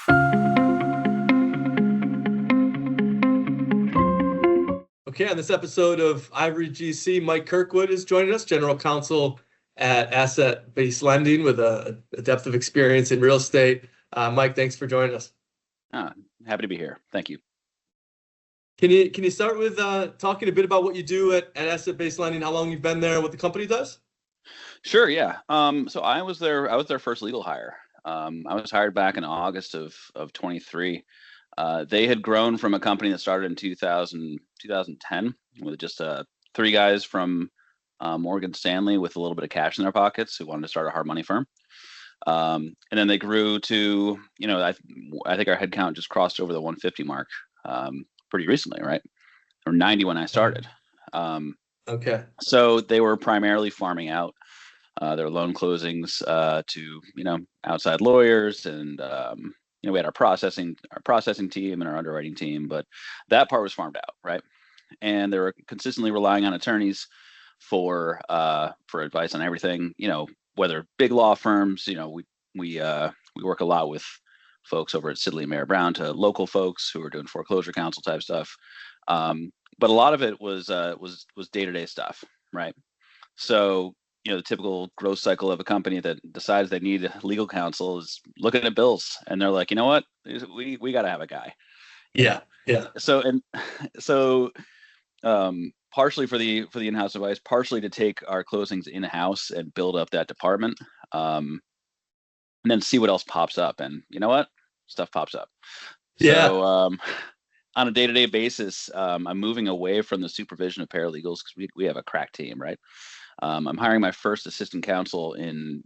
Okay, on this episode of Ivory GC, Mike Kirkwood is joining us, General Counsel at Asset-Based Lending with a depth of experience in real estate. Mike, thanks for joining us. Happy to be here. Thank you. Can you start with talking a bit about what you do at Asset-Based Lending, how long you've been there, and what the company does? Sure, yeah. So I was their first legal hire. I was hired back in August of 23. They had grown from a company that started in 2010 with just 3 guys from Morgan Stanley with a little bit of cash in their pockets who wanted to start a hard money firm. And then they grew to, I think our headcount just crossed over the 150 mark pretty recently, right? Or 90 when I started. Okay. So they were primarily farming out their loan closings to, outside lawyers, and we had our processing team and our underwriting team, but that part was farmed out, right? And they were consistently relying on attorneys for advice on everything, whether big law firms, we work a lot with folks over at Sidley and Mayer Brown, to local folks who are doing foreclosure counsel type stuff. But a lot of it was day-to-day stuff, right? So, the typical growth cycle of a company that decides they need legal counsel is looking at bills, and they're like, you know what, we got to have a guy. Yeah. So partially for the in-house advice, partially to take our closings in-house and build up that department, and then see what else pops up. And you know what, stuff pops up. Yeah. So on a day-to-day basis, I'm moving away from the supervision of paralegals because we have a crack team, right? I'm hiring my first assistant counsel in,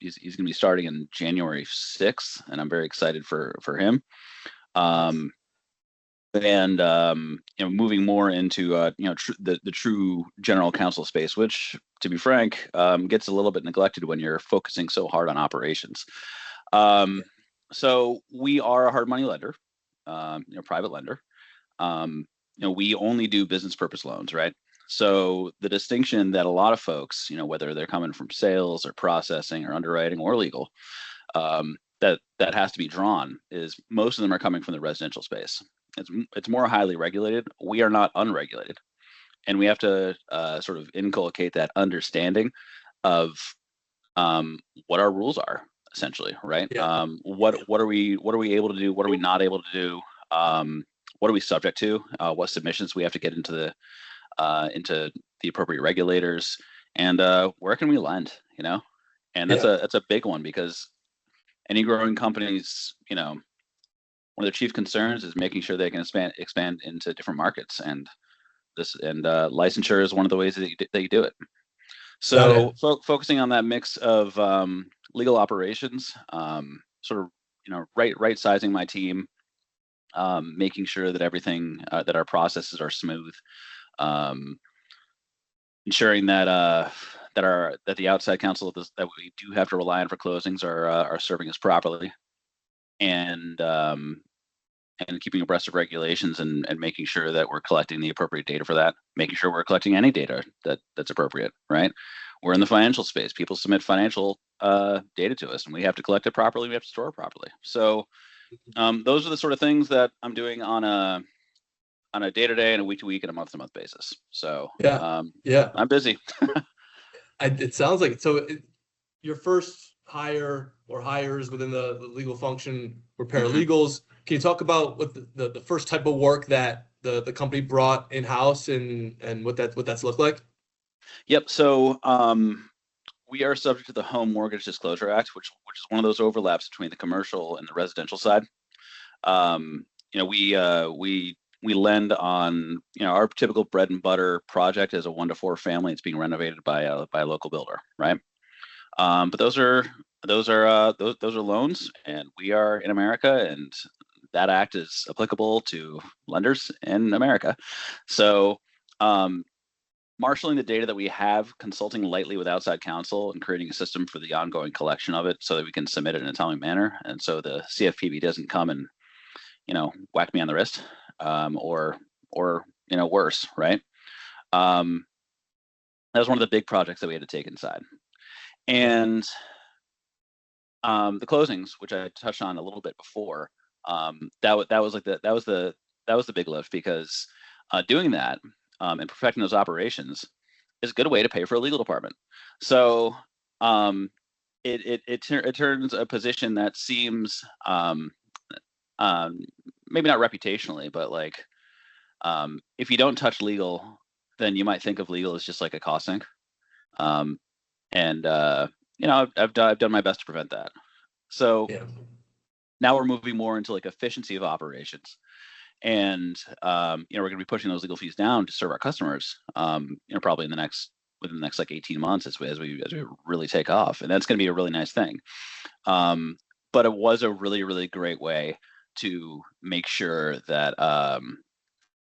he's going to be starting in January 6th, and I'm very excited for him. Moving more into, the true general counsel space, which, to be frank, gets a little bit neglected when you're focusing so hard on operations. So we are a hard money lender, private lender. We only do business purpose loans, right? So the distinction that a lot of folks, whether they're coming from sales or processing or underwriting or legal, that has to be drawn is most of them are coming from the residential space. It's more highly regulated. We are not unregulated, and we have to sort of inculcate that understanding of what our rules are, essentially, right? Yeah. What are we able to do? What are we not able to do? What are we subject to? What submissions we have to get into the appropriate regulators, and where can we lend? And that's a big one, because any growing companies, one of their chief concerns is making sure they can expand into different markets, and licensure is one of the ways that you do it. So focusing on that mix of legal operations, sort of right sizing my team, making sure that everything that our processes are smooth, ensuring that the outside counsel that we do have to rely on for closings are serving us properly, and keeping abreast of regulations, and making sure that we're collecting the appropriate data for that, making sure we're collecting any data that's appropriate, right? We're in the financial space. People submit financial data to us, and we have to collect it properly. We have to store it properly. So those are the sort of things that I'm doing on a day-to-day and a week-to-week and a month-to-month basis. So I'm busy. It sounds like it. So your first hire or hires within the legal function were paralegals. Mm-hmm. Can you talk about what the first type of work that the company brought in-house and what that's looked like? Yep. So we are subject to the Home Mortgage Disclosure Act, which is one of those overlaps between the commercial and the residential side. We lend on, our typical bread and butter project is a 1 to 4 family. It's being renovated by a local builder, right? But those are loans, and we are in America, and that act is applicable to lenders in America. So marshaling the data that we have, consulting lightly with outside counsel, and creating a system for the ongoing collection of it so that we can submit it in a timely manner, and so the CFPB doesn't come and whack me on the wrist, or worse, right? That was one of the big projects that we had to take inside. And the closings, which I touched on a little bit before, that was like that was the big lift, because doing that and perfecting those operations is a good way to pay for a legal department. So it turns a position that seems maybe not reputationally, but like if you don't touch legal, then you might think of legal as just like a cost sink. And I've done my best to prevent that. So Yeah. now we're moving more into like efficiency of operations, and we're going to be pushing those legal fees down to serve our customers. Probably within the next like 18 months as we really take off, and that's going to be a really nice thing. But it was a really, really great way to make sure that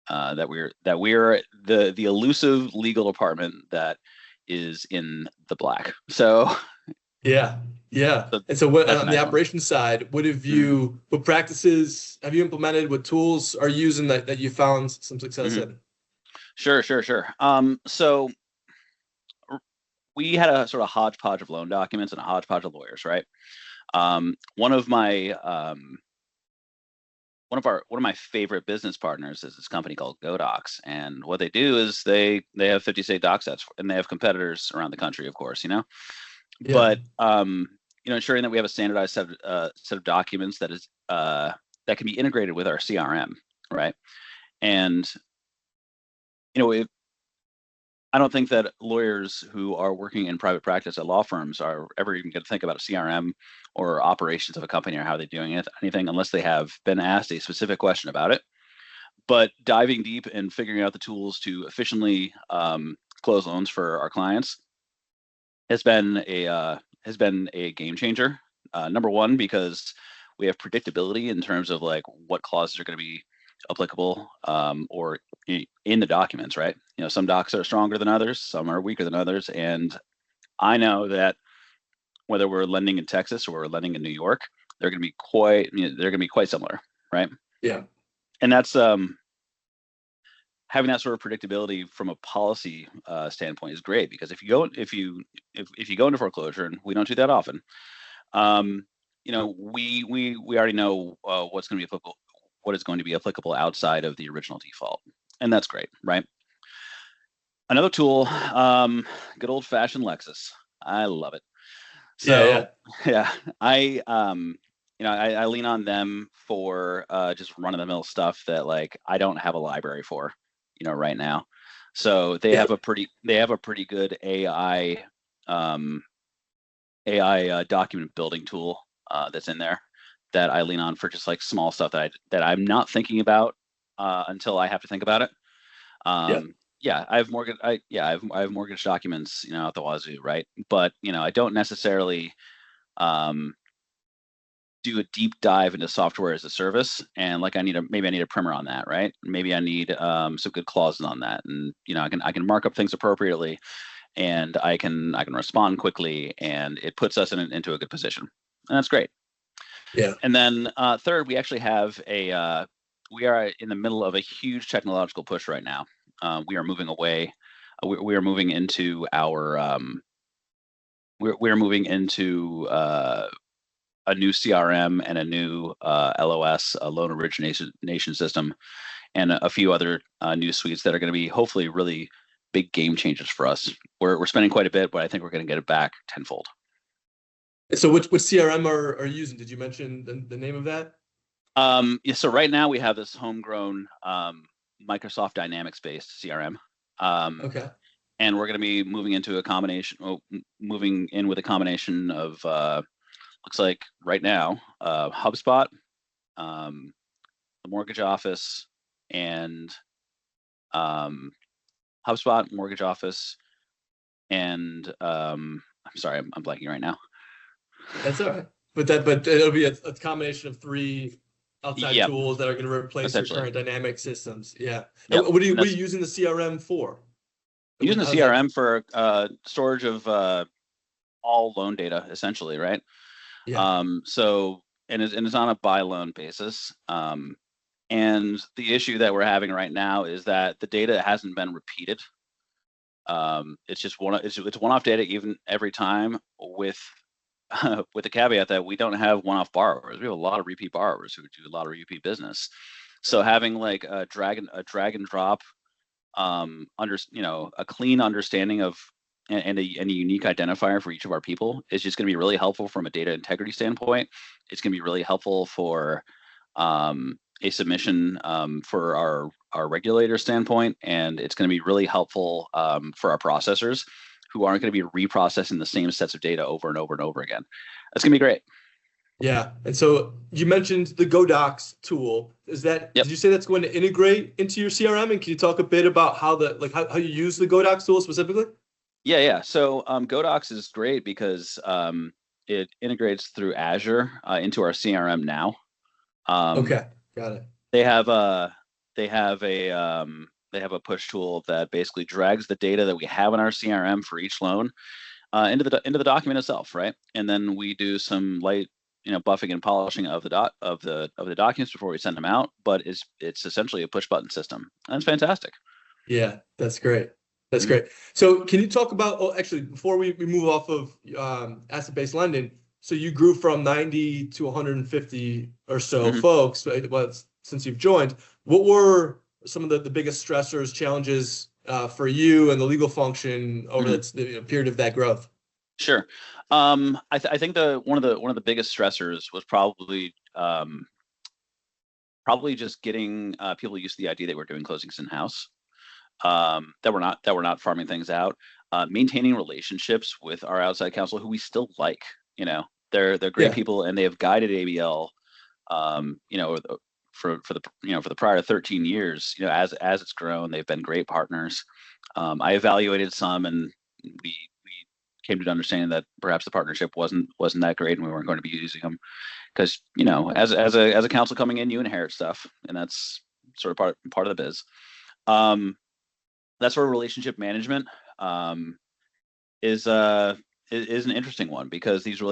that we're the elusive legal department that is in the black. So Yeah. Yeah. so And so what that's a on the nice one. operations side, Mhm. what practices have you implemented? What tools are you using that you found some success Mhm. in? Sure. So we had a sort of hodgepodge of loan documents and a hodgepodge of lawyers, right? One of my favorite business partners is this company called GoDocs, and what they do is they have 50 state doc sets, and they have competitors around the country, of course, Yeah. but ensuring that we have a standardized set of documents that is that can be integrated with our CRM, right? And I don't think that lawyers who are working in private practice at law firms are ever even going to think about a CRM or operations of a company or how they're doing anything unless they have been asked a specific question about it. But diving deep and figuring out the tools to efficiently close loans for our clients has been a game changer. Number one, because we have predictability in terms of like what clauses are going to be applicable or in the documents, right? Some docs are stronger than others, some are weaker than others, and I know that whether we're lending in Texas or we're lending in New York, they're going to be quite similar, right? Yeah. And that's having that sort of predictability from a policy standpoint is great, because if you go into foreclosure, and we don't do that often, we already know what's going to be applicable, what is going to be applicable outside of the original default, and that's great, right? Another tool, good old fashioned Lexis. I love it. Yeah. So yeah, I lean on them for just run of the mill stuff that like I don't have a library for, right now. So they Yeah. have a pretty good AI document building tool that's in there that I lean on for just like small stuff that I'm not thinking about until I have to think about it. Yeah. Yeah, I have mortgage documents, out the wazoo, right? But I don't necessarily do a deep dive into software as a service, and like maybe I need a primer on that, right? Maybe I need some good clauses on that, and I can mark up things appropriately, and I can respond quickly, and it puts us into a good position, and that's great. Yeah. And then third, we actually have we are in the middle of a huge technological push right now. We are moving away. We are moving into our we are moving into a new CRM and a new LOS, a loan origination system, and a few other new suites that are going to be hopefully really big game changers for us. We're spending quite a bit, but I think we're going to get it back tenfold. So which CRM are you using? Did you mention the name of that? Yeah, so right now we have this homegrown Microsoft Dynamics based CRM. Okay. And we're going to be moving into moving in with a combination of looks like right now HubSpot, the mortgage office, and HubSpot, mortgage office, and I'm sorry, I'm blanking right now. That's all right. But it'll be a combination of three outside Yep, tools that are going to replace your essentially. current dynamic systems. Yeah. And Yep. what are you using the CRM for? Using the How's that? CRM for storage of all loan data, essentially, right? Yeah. So it's on a by loan basis. And the issue that we're having right now is that the data hasn't been repeated. It's just it's one-off data every time with with the caveat that we don't have one-off borrowers. We have a lot of repeat borrowers who do a lot of repeat business. So having like a drag and drop, a clean understanding of and a unique identifier for each of our people is just going to be really helpful from a data integrity standpoint. It's going to be really helpful for a submission for our regulator standpoint, and it's going to be really helpful for our processors who aren't going to be reprocessing the same sets of data over and over and over again. That's going to be great. Yeah. And so you mentioned the GoDocs tool. Is that, Yep. Did you say that's going to integrate into your CRM? And can you talk a bit about how how you use the GoDocs tool specifically? Yeah. So GoDocs is great because it integrates through Azure into our CRM now. Okay. Got it. They have a push tool that basically drags the data that we have in our CRM for each loan into the document itself, right? And then we do some light, buffing and polishing of the documents before we send them out. But it's essentially a push button system. That's fantastic. Yeah, that's great. That's Mhm. great. So can you talk about, actually, before we move off of asset-based lending, so you grew from 90 to 150 or so Mhm. folks, right? Well, since you've joined. What were some of the biggest stressors, challenges for you and the legal function over Mhm. the period of that growth? Sure. I think one of the biggest stressors was probably just getting people used to the idea that we're doing closings in house. That we're not farming things out. Maintaining relationships with our outside counsel, who we still like. They're great Yeah. people, and they have guided ABL. For the prior 13 years, as it's grown, they've been great partners. I evaluated some, and we came to an understanding that perhaps the partnership wasn't that great, and we weren't going to be using them because as a counsel coming in, you inherit stuff, and that's sort of part of the biz. That's where relationship management is an interesting one, because these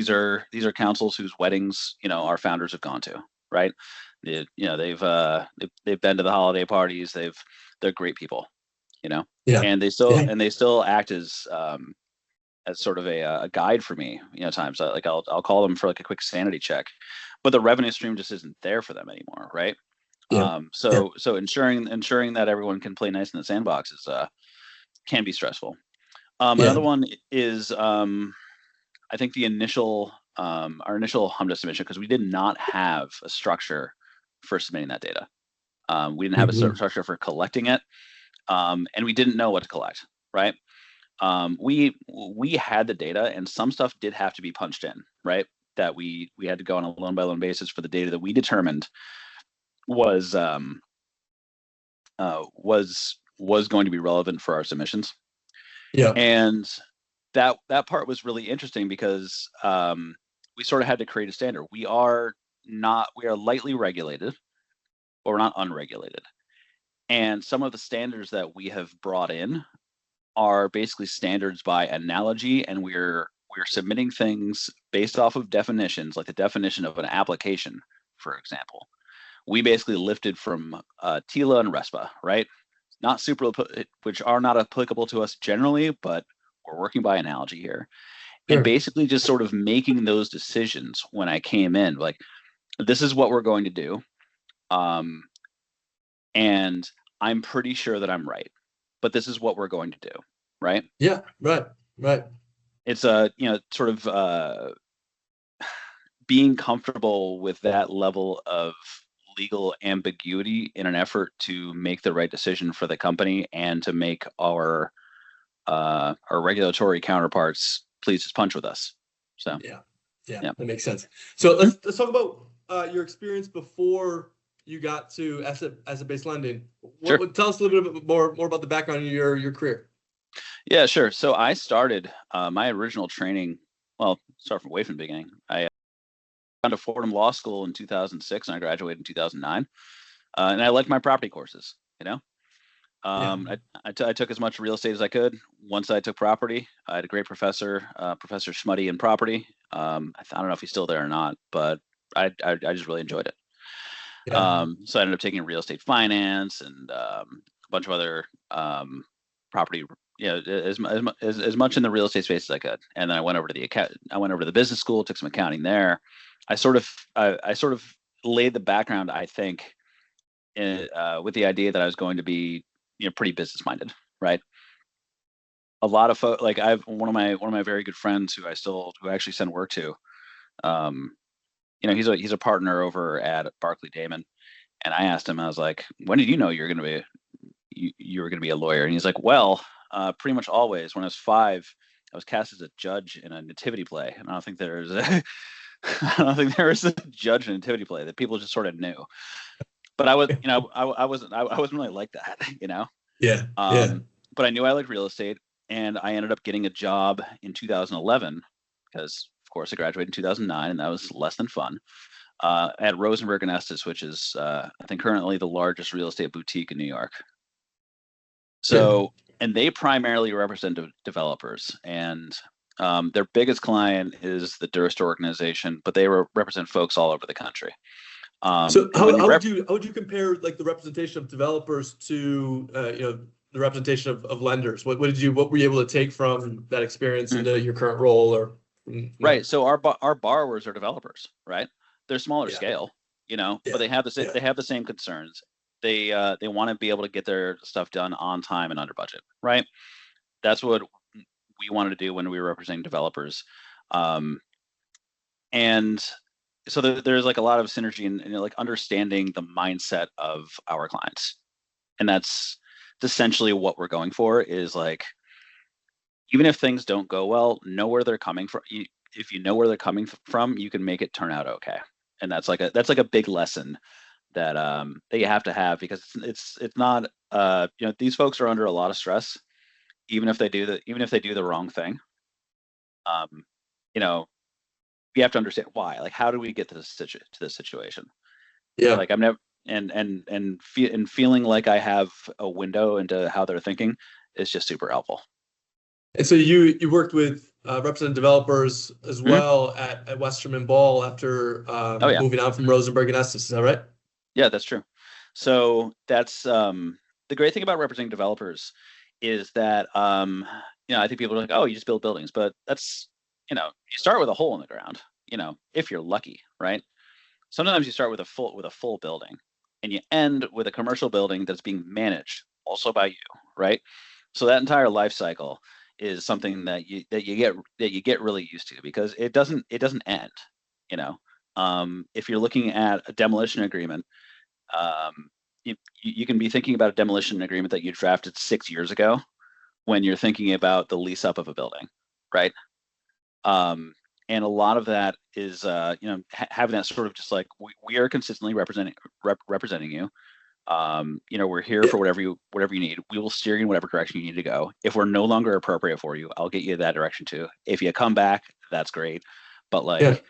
are counsels whose weddings our founders have gone to, right? They've been to the holiday parties. They're great people, Yeah. and they still act as sort of a guide for me. Times like I'll call them for like a quick sanity check, but the revenue stream just isn't there for them anymore, right? Yeah. So ensuring that everyone can play nice in the sandbox can be stressful. Another one is I think our initial HMDA submission, because we did not have a structure for submitting that data. We didn't have a certain structure for collecting it, and we didn't know what to collect, right? We had the data, and some stuff did have to be punched in, right? That we had to go on a loan by loan basis for the data that we determined was going to be relevant for our submissions. Yeah. And that part was really interesting because we sort of had to create a standard. We are lightly regulated, but we're not unregulated. And some of the standards that we have brought in are basically standards by analogy, and we're submitting things based off of definitions, like the definition of an application, for example. We basically lifted from TILA and RESPA, right? Which are not applicable to us generally, but we're working by analogy here. Sure. And basically just sort of making those decisions when I came in, like, this is what we're going to do. And I'm pretty sure that I'm right, but this is what we're going to do, right? Yeah. Right. It's sort of being comfortable with that level of legal ambiguity in an effort to make the right decision for the company and to make our regulatory counterparts please just punch with us. So Yeah, that makes sense. So let's talk about your experience before you got to asset-based lending. Sure. Tell us a little bit more about the background of your career. Yeah, sure. So I started my original training. Well, start from way from the beginning. I went to Fordham Law School in 2006, and I graduated in 2009. And I liked my property courses. I took as much real estate as I could. Once I took property, I had a great professor, Professor Schmuddy in property. I don't know if he's still there or not, but I just really enjoyed it. Yeah. So I ended up taking real estate finance and a bunch of other property as much in the real estate space as I could. And then I went over to the business school, took some accounting there. I sort of laid the background, I think, with the idea that I was going to be, pretty business minded, right? A lot of folks, like I've one of my very good friends who I actually send work to. He's a partner over at Barclay Damon, and I asked him, I was like, when did you know you were going to be a lawyer? And he's like, well, pretty much always. When I was 5, I was cast as a judge in a nativity play, and I don't think there's I don't think there was a judge in a nativity play that people just sort of knew. But I was, I wasn't really like that, Yeah. But I knew I liked real estate, and I ended up getting a job in 2011 because, of course, I graduated in 2009, and that was less than fun. At Rosenberg and Estes, which is, I think, currently the largest real estate boutique in New York. So, and they primarily represent developers, and their biggest client is the Durst organization, but they represent folks all over the country. So how would you compare like the representation of developers to the representation of lenders? What were you able to take from that experience into your current role? Or right. So our borrowers are developers, right? They're smaller scale, but they have the same concerns. They want to be able to get their stuff done on time and under budget, right? That's what we wanted to do when we were representing developers, and so there's like a lot of synergy in like understanding the mindset of our clients, and that's essentially what we're going for. Is like, even if things don't go well, know where they're coming from. If you know where they're coming from, you can make it turn out okay. And that's like a big lesson that you have to have, because it's not these folks are under a lot of stress, even if they do the wrong thing. You have to understand why. Like, how do we get to this situation? Yeah. Like, I'm never and feeling like I have a window into how they're thinking is just super helpful. And so you worked with represented developers as well at Westerman Ball after moving on from Rosenberg and Estes. Is that right? Yeah, that's true. So that's the great thing about representing developers is that I think people are like, oh, you just build buildings, but that's you start with a hole in the ground, if you're lucky, right? Sometimes you start with a full building, and you end with a commercial building that's being managed also by you, right? So that entire life cycle is something that you get really used to, because it doesn't end. If you're looking at a demolition agreement, you can be thinking about a demolition agreement that you drafted 6 years ago when you're thinking about the lease up of a building, right? And a lot of that is having that sort of just like, we are consistently representing you. We're here for whatever you need. We will steer you in whatever direction you need to go. If we're no longer appropriate for you, I'll get you that direction too. If you come back, that's great. But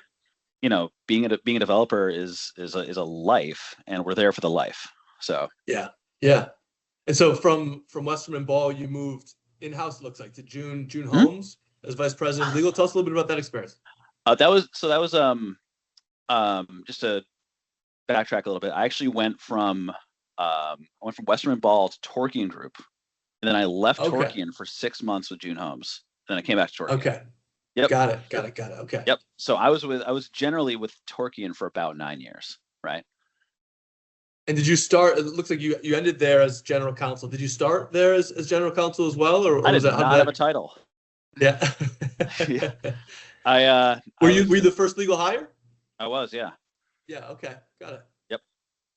being a developer is a life, and we're there for the life. So yeah. And so from Westerman Ball, you moved in-house, it looks like, to June Holmes as vice president of legal. Tell us a little bit about that experience. That was just to backtrack a little bit. I actually went from Westerman Ball to Torkian Group, and then I left Torkian for 6 months with June Holmes. Then I came back to Torkian. Okay. Yep. Got it. Okay. Yep. So I was generally with Torkian for about 9 years, right? And did you start? It looks like you ended there as general counsel. Did you start there as general counsel as well, or I did was that not have a title? Yeah. Yeah. Were you the first legal hire? I was, yeah. Yeah. Okay. Got it. Yep.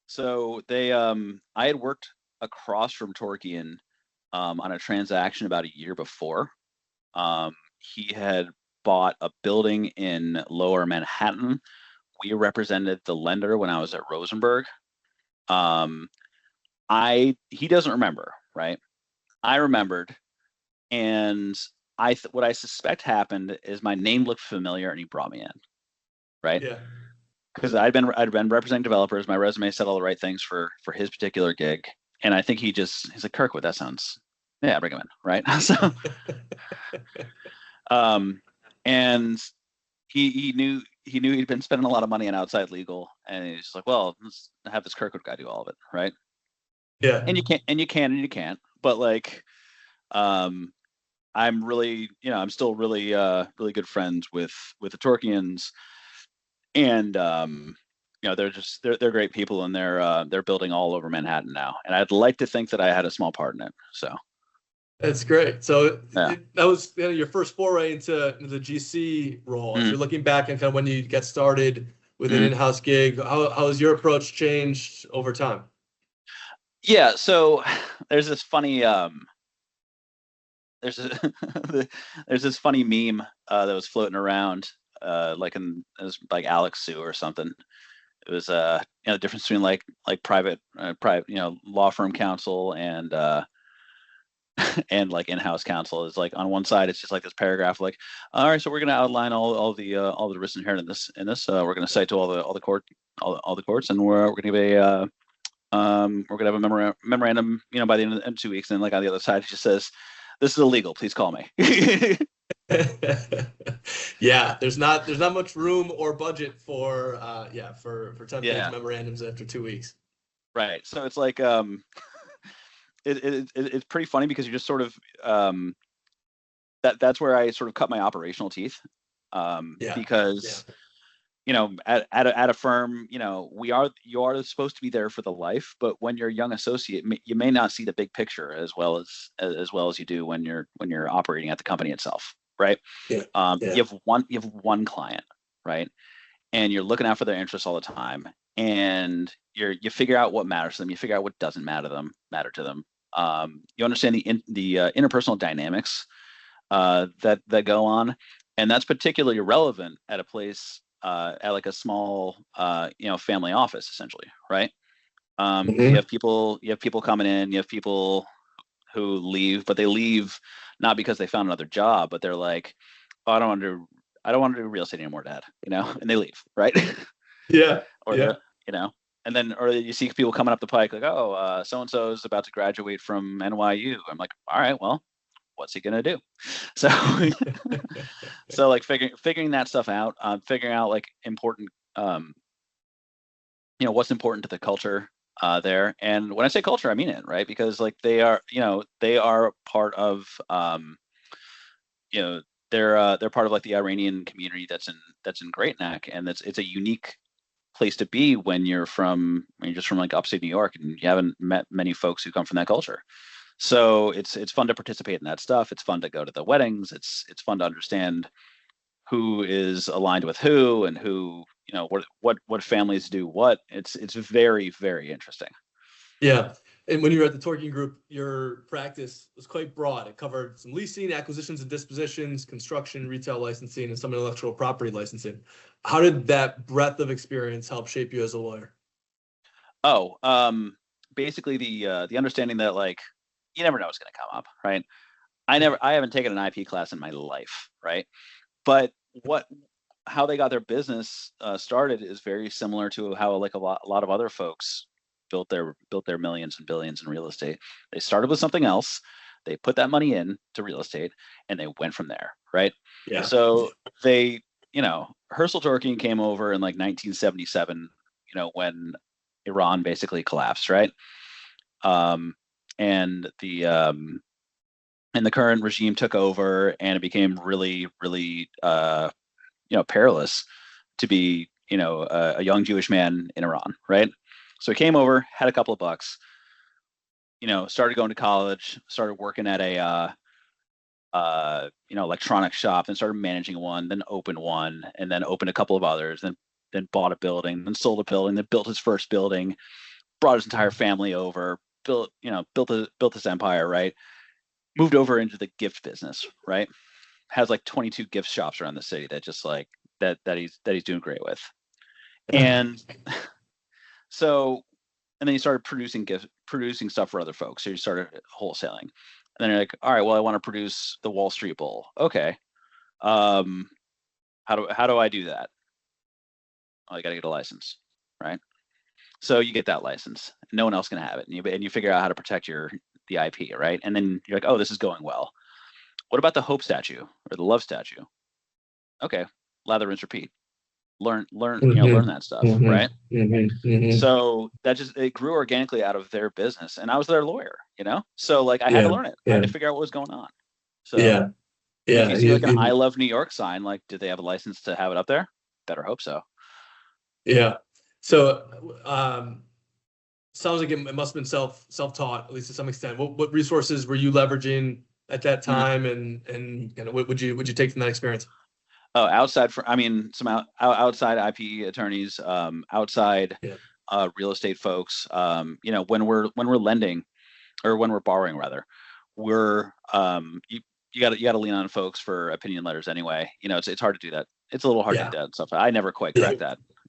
So I had worked across from Torkian on a transaction about a year before. He had bought a building in Lower Manhattan. We represented the lender when I was at Rosenberg. He doesn't remember, right? I remembered, and what I suspect happened is my name looked familiar, and he brought me in, right? Yeah. Because I'd been representing developers. My resume said all the right things for his particular gig, and I think he's like, Kirkwood, that sounds, yeah, bring him in, right? So, and he knew he'd been spending a lot of money on outside legal, and he's like, well, let's have this Kirkwood guy do all of it, right? Yeah. And you can't, but like, I'm really, I'm still really, really good friends with the Torkians, and they're great people, and they're building all over Manhattan now, and I'd like to think that I had a small part in it. So That's great. So yeah. that was your first foray into the GC role. As you're looking back and kind of when you get started with an in-house gig, how has your approach changed over time? Yeah. So there's this funny there's there's this funny meme that was floating around, like it was like Alex Sue or something. It was the difference between like private law firm counsel and and like in-house counsel is like on one side it's just like this paragraph like, all right, so we're going to outline all the risks inherent in this we're going to cite to all the courts, and we're going to give a we're going to have a memorandum by the end of 2 weeks, and like on the other side it just says, this is illegal, please call me. Yeah, there's not much room or budget for 10-page memorandums after 2 weeks. Right. So it's like it's pretty funny because you just sort of that's where I sort of cut my operational teeth, because at a firm, you are supposed to be there for the life, but when you're a young associate, you may not see the big picture as well as you do when you're operating at the company itself, right? You have one client, right, and you're looking out for their interests all the time, and you figure out what matters to them, you figure out what doesn't matter to them. You understand the interpersonal dynamics that go on, and that's particularly relevant at a place at like a small family office, essentially, right? You have people coming in, you have people who leave, but they leave not because they found another job, but they're like, oh, I don't want to do real estate anymore, Dad, and they leave, right? And then, or you see people coming up the pike like, oh, so and so is about to graduate from NYU. I'm like, all right, well, what's he gonna do? So so like figuring that stuff out, figuring out like important what's important to the culture there. And when I say culture, I mean it, right? Because like they are part of they're part of like the Iranian community that's in Great Neck, and it's a unique place to be when you're just from like upstate New York and you haven't met many folks who come from that culture. So it's fun to participate in that stuff. It's fun to go to the weddings. It's fun to understand who is aligned with who, and who, what families do what. It's very, very interesting. Yeah. And when you were at the Torking Group, your practice was quite broad. It covered some leasing, acquisitions and dispositions, construction, retail licensing, and some intellectual property licensing. How did that breadth of experience help shape you as a lawyer? Oh, basically the understanding that like you never know what's going to come up, right? I haven't taken an IP class in my life, right? But how they got their business started is very similar to how like a lot of other folks built their millions and billions in real estate. They started with something else, they put that money in to real estate, and they went from there, right? Yeah. So they, Herschel Torking came over in like 1977, when Iran basically collapsed, right? And the current regime took over, and it became really, really perilous to be a young Jewish man in Iran, right? So he came over, had a couple of bucks, started going to college, started working at a electronic shop, then started managing one, then opened one, and then opened a couple of others, then bought a building, then sold a building, then built his first building, brought his entire family over, built his empire, right? Moved over into the gift business, right? Has like 22 gift shops around the city that just like that he's doing great with. And so, and then he started producing stuff for other folks. So he started wholesaling. And then you're like, all right, well, I want to produce the Wall Street Bull. Okay. How do I do that? Well, I got to get a license, right? So you get that license. No one else can have it. And you figure out how to protect the IP, right? And then you're like, oh, this is going well. What about the hope statue or the love statue? Okay, lather, rinse, repeat. Learn that stuff, right? So that it grew organically out of their business, and I was their lawyer, So like I had to learn it. I had to figure out what was going on. So Yeah. if Yeah. you see like an "I love New York" sign, like, did they have a license to have it up there? Better hope so. Yeah. So, sounds like it must have been self-taught, at least to some extent. What resources were you leveraging at that Mhm. time, and what would you take from that experience? Oh, outside for, I mean, some outside IP attorneys, outside Yeah. real estate folks. When we're lending, or when we're borrowing rather, we're you got to lean on folks for opinion letters anyway. It's hard to do that. It's a little hard to do Yeah. that stuff. I never quite Yeah.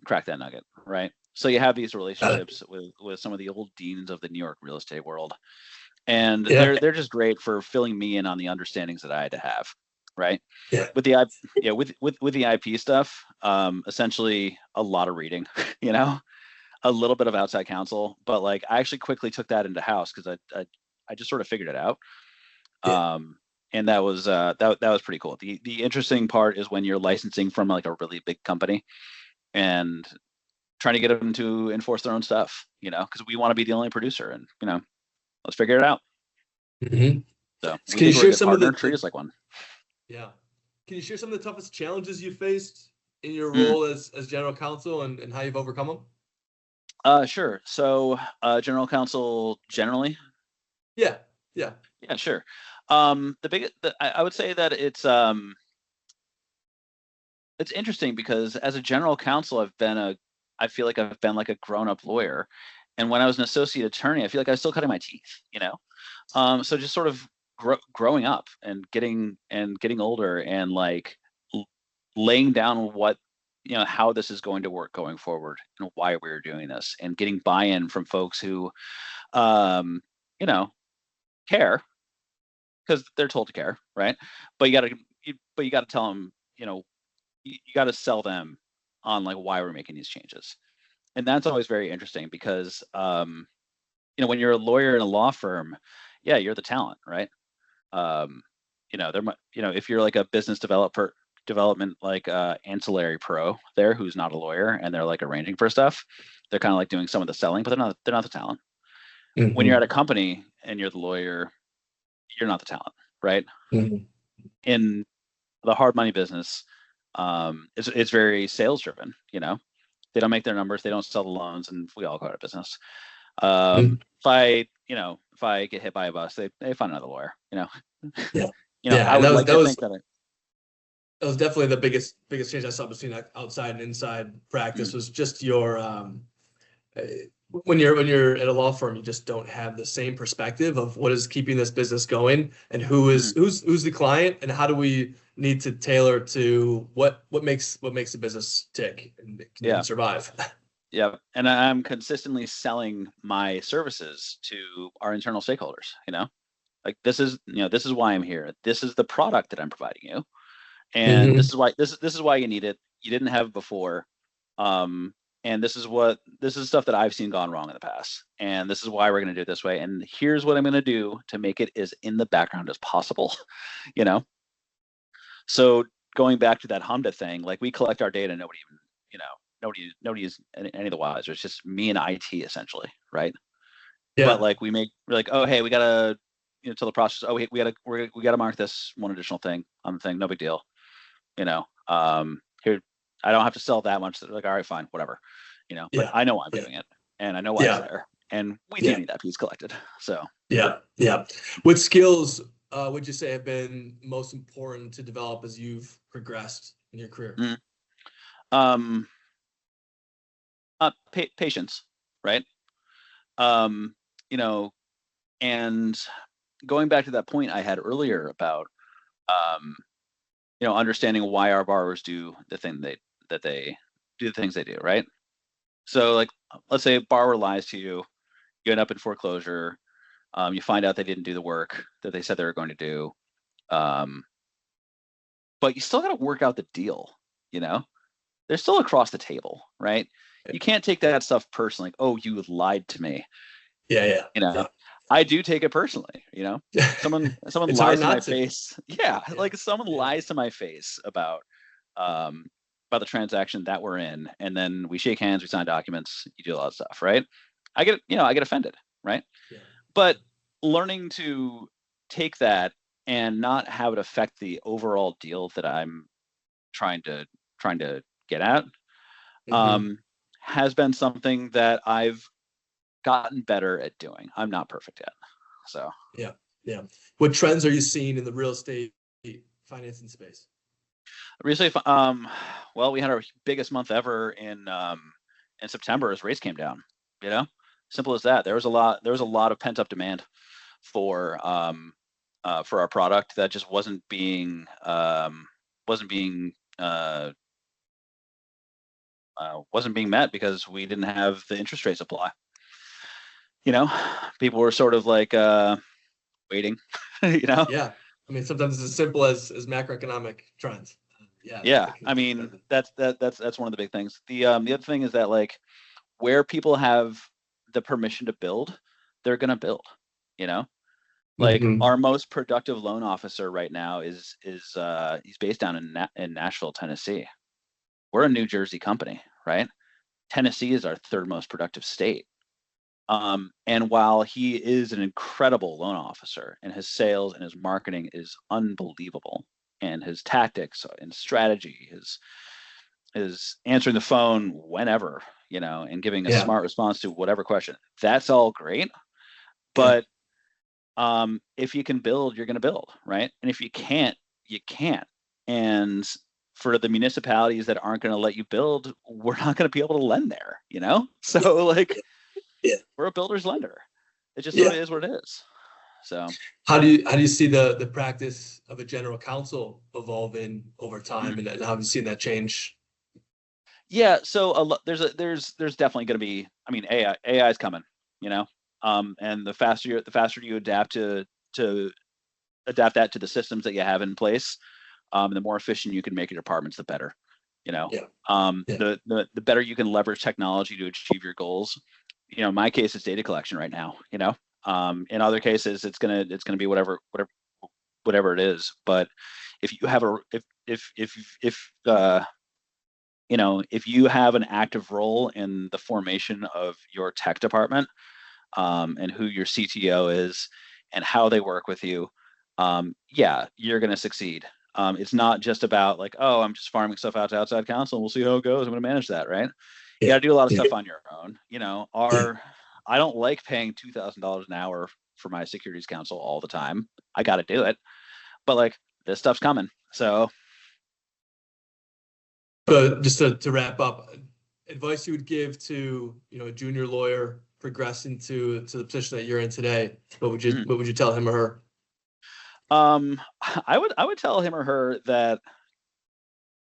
cracked that nugget, right? So you have these Uh, relationships with some of the old deans of the New York real estate world, and yeah. they're just great for filling me in on the understandings that I had to have, right? Yeah. With the yeah, with the IP stuff, essentially a lot of reading, you know, a little bit of outside counsel, but like I actually quickly took that into house because I just sort of figured it out. Yeah. And that was that was pretty cool. The interesting part is when you're licensing from like a really big company and trying to get them to enforce their own stuff, because we want to be the only producer, and let's figure it out. Mhm. So So we can you think we're a share good some of partner. Treat us like one. yeah. Can you share some of the toughest challenges you faced in your Mm. role as general counsel, and how you've overcome them? Sure. So, general counsel generally. Yeah. Yeah. Yeah, sure. I would say that it's interesting because as a general counsel, I feel like I've been like a grown-up lawyer, and when I was an associate attorney, I feel like I was still cutting my teeth. So just sort of growing up and getting older, and like l- laying down how this is going to work going forward and why we're doing this, and getting buy-in from folks who um, you know care because they're told to care, right? But you got to tell them, you got to sell them on like why we're making these changes, and that's always very interesting because when you're a lawyer in a law firm, yeah, you're the talent, right? Um, if you're like a business development like ancillary pro there who's not a lawyer and they're like arranging for stuff, they're kind of like doing some of the selling, but they're not the talent. When you're at a Hmm. company and you're the lawyer, you're not the talent, right? Hmm. In the hard money business, it's very sales driven. They don't make their numbers, they don't sell the loans, and we all go out of business. If I get hit by a bus, they find another lawyer. Yeah. Yeah. I And would like to think that that was definitely the biggest change I saw between outside and inside practice was just your uh, when you're at a law firm, you just don't have the same perspective of what is keeping this business going and who's the client and how do we need to tailor to what makes the business tick yeah, and survive. yeah, and I'm consistently selling my services to our internal stakeholders. Like this is why I'm here. This is the product that I'm providing you, and Hmm. this is why you need it. You didn't have it before. Um, and this is stuff that I've seen gone wrong in the past. And this is why we're going to do it this way. And here's what I'm going to do to make it as in the background as possible. you know? So going back to that Hamda thing, like we collect our data, nobody even, nobody is any of the wiser. It's just me and IT essentially, right? But Yeah. like we're like, oh hey, we gotta, tell the process, oh we gotta mark this one additional thing on the thing, no big deal. Here, I don't have to sell that much. They're like, all right, fine, whatever. But Yeah. I know I'm Yeah. doing it, and I know why it's Yeah. there, and we do Yeah. need that piece collected. So, Yeah. Yeah. What skills would you say have been most important to develop as you've progressed in your career? mm, um, patience, right? Um, you know, and going back to that point I had earlier about, um, understanding why our borrowers do the thing that they do the things they do, right? So, like, let's say a borrower lies to you, you end up in foreclosure. You find out they didn't do the work that they said they were going to do. Um, but you still got to work out the deal. You know, they're still across the table, right? You can't take that stuff personally. Like, oh, you lied to me. Yeah. Yeah. You know, Yeah. I do take it personally. Someone It's hard lies to my not to. face. Yeah, Yeah. like someone Yeah. lies to my face um, about the transaction that we're in, and then we shake hands, we sign documents, you do a lot of stuff, right? I get offended, right? Yeah. But learning to take that and not have it affect the overall deal that I'm trying to get at, has been something that I've gotten better at doing. I'm not perfect yet. So yeah. What trends are you seeing in the real estate financing space? recently, well, we had our biggest month ever in September as rates came down. You know, simple as that. There was a lot of pent up demand for our product that just wasn't being met because we didn't have the interest rate supply. You know, people were sort of like waiting. You know. Yeah, I mean, sometimes it's as simple as macroeconomic trends. Yeah, I mean, that's one of the big things. The other thing is that, like, where people have the permission to build, they're gonna build. You know, like our most productive loan officer right now is he's based down in Nashville, Tennessee. We're a New Jersey company, right? Tennessee is our third most productive state. And while he is an incredible loan officer and his sales and his marketing is unbelievable, and his tactics and strategy, his answering the phone whenever, you know, and giving a smart response to whatever question, that's all great. But if you can build, you're going to build, right? And if you can't, you can't. And for the municipalities that aren't going to let you build, we're not going to be able to lend there, you know? So like, we're a builder's lender. It just sort of is what it is. So how do you see the practice of a general counsel evolving over time, and how have you seen that change? Yeah, so there's definitely going to be, I mean, AI is coming, you know, and the faster you adapt to adapt that to the systems that you have in place, the more efficient you can make your departments, the better, you know. The better you can leverage technology to achieve your goals. You know, in my case, it's data collection right now, you know. In other cases, it's gonna be whatever it is. But if you have if you have an active role in the formation of your tech department, and who your CTO is and how they work with you, you're gonna succeed. It's not just about like, oh, I'm just farming stuff out to outside counsel and we'll see how it goes. I'm gonna manage that, right? You gotta do a lot of stuff on your own. You know, I don't like paying $2,000 an hour for my securities counsel all the time. I got to do it, but like this stuff's coming. So, just to wrap up, advice you would give to, you know, a junior lawyer progressing to the position that you're in today, what would you tell him or her? I would tell him or her that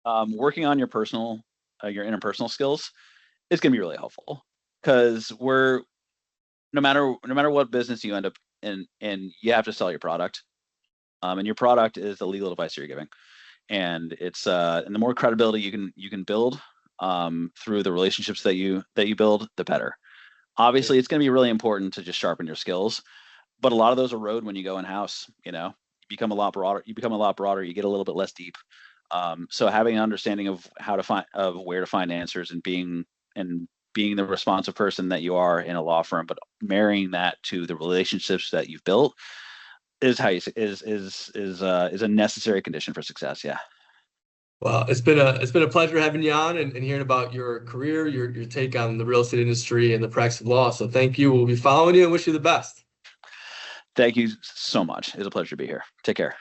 working on your interpersonal skills is going to be really helpful, because no matter what business you end up in, and you have to sell your product, and your product is the legal advice you're giving, and it's and the more credibility you can build through the relationships that you build, the better. Obviously, it's going to be really important to just sharpen your skills, but a lot of those erode when you go in house. You know, you become a lot broader. You get a little bit less deep. So having an understanding of where to find answers, and being the responsive person that you are in a law firm, but marrying that to the relationships that you've built is a necessary condition for success. Yeah. Well, it's been a pleasure having you on and hearing about your career, your take on the real estate industry and the practice of law. So thank you. We'll be following you and wish you the best. Thank you so much. It's a pleasure to be here. Take care.